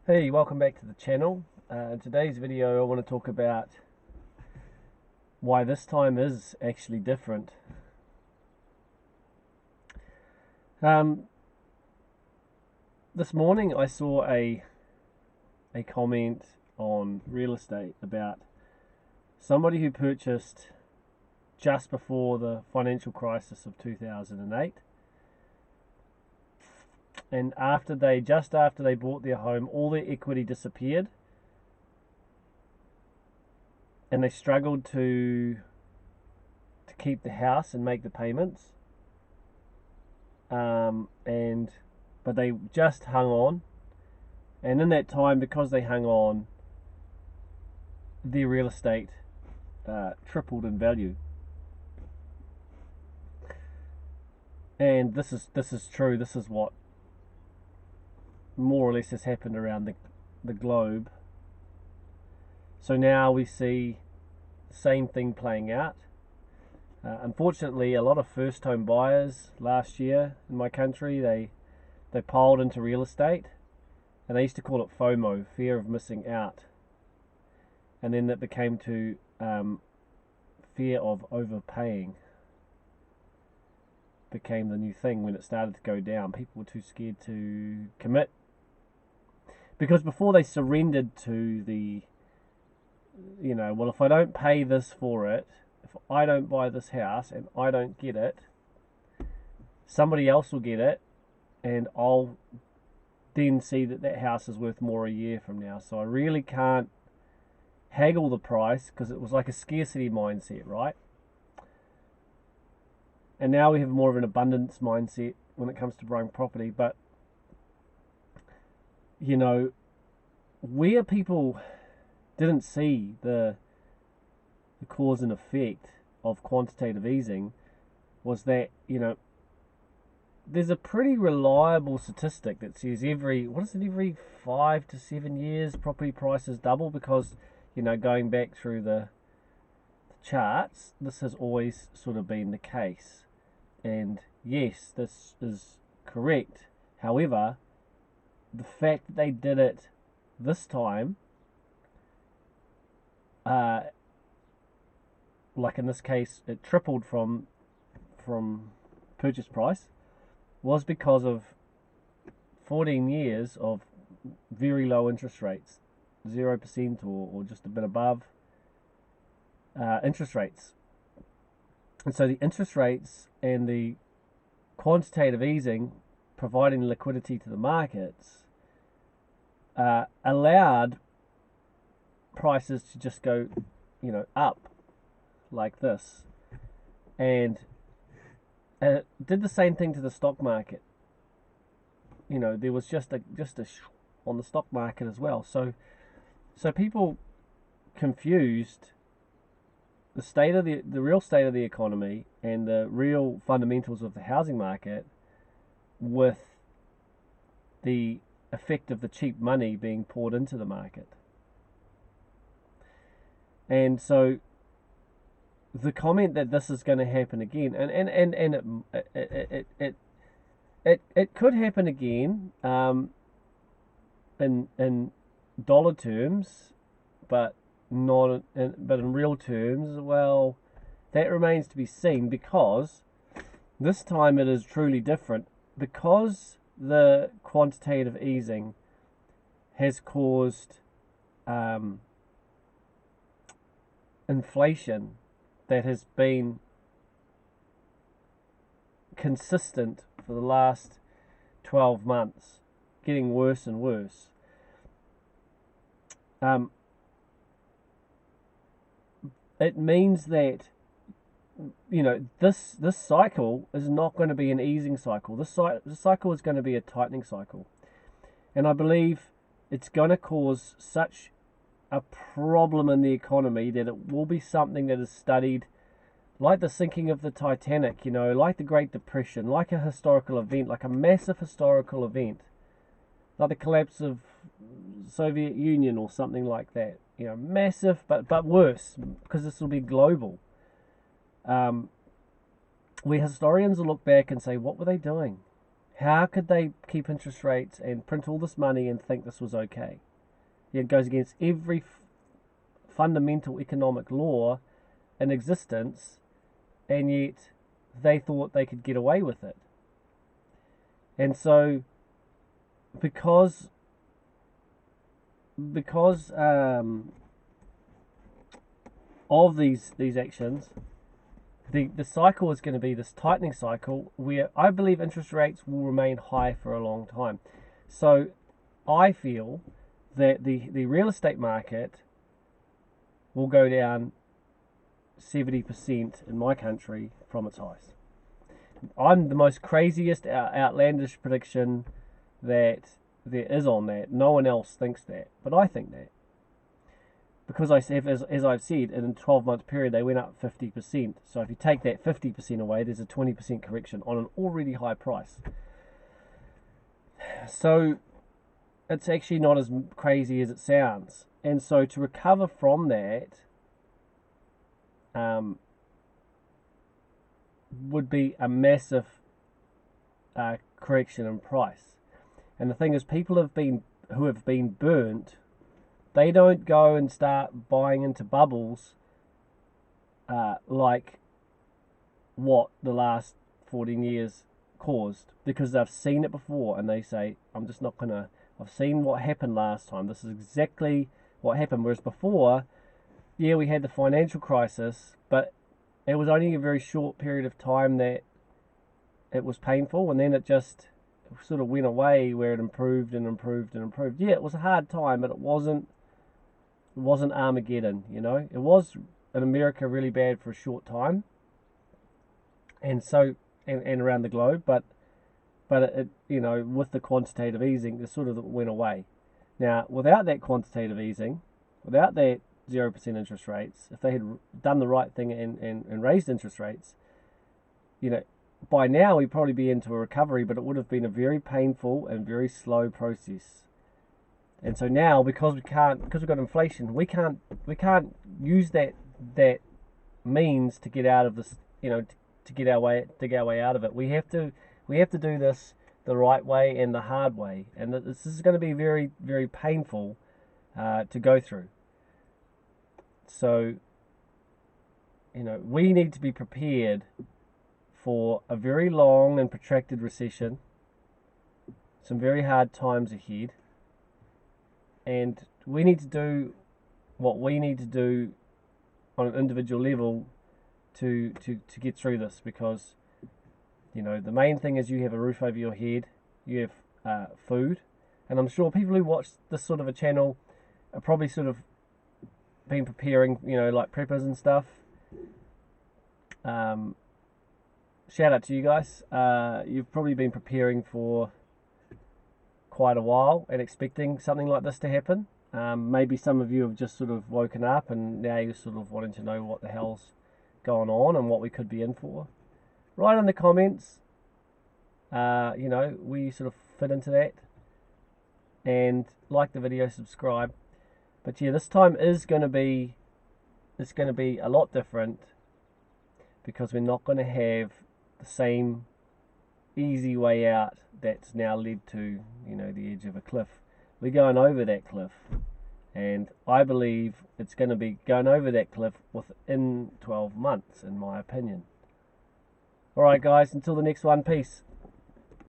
Hey, welcome back to the channel. In today's video I want to talk about why this time is actually different. Um, this morning I saw a comment on real estate about somebody who purchased just before the financial crisis of 2008, and after they bought their home, all their equity disappeared and they struggled to keep the house and make the payments. But they just hung on, and in that time, because they hung on, their real estate tripled in value. And this is true. This is what more or less has happened around the globe. So now we see the same thing playing out. Unfortunately, a lot of first home buyers last year in my country, they piled into real estate, and they used to call it FOMO, fear of missing out. And then that became to fear of overpaying. Became the new thing when it started to go down. People were too scared to commit, because before they surrendered to the, well, if I don't pay this for it, if I don't buy this house and I don't get it, somebody else will get it, and I'll then see that house is worth more a year from now. So I really can't haggle the price, because it was like a scarcity mindset, right? And now we have more of an abundance mindset when it comes to buying property. But where people didn't see the cause and effect of quantitative easing was that, there's a pretty reliable statistic that says every 5 to 7 years property prices double, because, going back through the charts, this has always sort of been the case. And yes, this is correct. However, the fact that they did it this time, like in this case, it tripled from purchase price, was because of 14 years of very low interest rates, 0% or just a bit above interest rates. And so the interest rates and the quantitative easing providing liquidity to the markets allowed prices to just go, up like this, and did the same thing to the stock market. There was just a on the stock market as well. So people confused the real state of the economy and the real fundamentals of the housing market with the effect of the cheap money being poured into the market. And so the comment that this is going to happen again, and it could happen again in dollar terms, but in real terms, well, that remains to be seen, because this time it is truly different, because the quantitative easing has caused inflation that has been consistent for the last 12 months, getting worse and worse. It means that this cycle is not going to be an easing cycle. This cycle is going to be a tightening cycle, and I believe it's going to cause such a problem in the economy that it will be something that is studied like the sinking of the Titanic, like the Great Depression, like a historical event, like a massive historical event, like the collapse of Soviet Union or something like that. Massive, but worse, because this will be global. Where historians will look back and say, what were they doing? How could they keep interest rates and print all this money and think this was okay? It goes against every fundamental economic law in existence, and yet they thought they could get away with it. And so, because of these actions, the cycle is going to be this tightening cycle where I believe interest rates will remain high for a long time. So I feel that the real estate market will go down 70% in my country from its highs. I'm the most craziest, outlandish prediction that there is on that. No one else thinks that, but I think that. Because as I've said, in a 12-month period, they went up 50%. So if you take that 50% away, there's a 20% correction on an already high price. So it's actually not as crazy as it sounds. And so to recover from that would be a massive correction in price. And the thing is, people who have been burnt, they don't go and start buying into bubbles like what the last 14 years caused, because they've seen it before and they say, I'm just not gonna, I've seen what happened last time, this is exactly what happened. Whereas before, yeah, we had the financial crisis, but it was only a very short period of time that it was painful, and then it just sort of went away, where it improved and improved and improved. Yeah, it was a hard time, but it wasn't Armageddon, you know. It was in America really bad for a short time, and so and around the globe, but it, you know, with the quantitative easing, it sort of went away. Now, without that quantitative easing, without that 0% interest rates, if they had done the right thing and raised interest rates, you know, by now we'd probably be into a recovery, but it would have been a very painful and very slow process. And so now, because we've got inflation, we can't use that means to get out of this, you know, to get our way out of it. We have to do this the right way and the hard way, and this is going to be very, very painful to go through. So, you know, we need to be prepared for a very long and protracted recession, some very hard times ahead, and we need to do what we need to do on an individual level to get through this, because, you know, the main thing is you have a roof over your head, you have food, and I'm sure people who watch this sort of a channel are probably sort of been preparing, you know, like preppers and stuff. Shout out to you guys. You've probably been preparing for quite a while and expecting something like this to happen. Maybe some of you have just sort of woken up and now you're sort of wanting to know what the hell's going on and what we could be in for. Write in the comments, you know, we sort of fit into that, and like the video, subscribe. But yeah, this time is going to be, it's going to be a lot different, because we're not going to have the same easy way out that's now led to, you know, the edge of a cliff. We're going over that cliff, and I believe it's going to be going over that cliff within 12 months, in my opinion. Alright guys, until the next one, peace.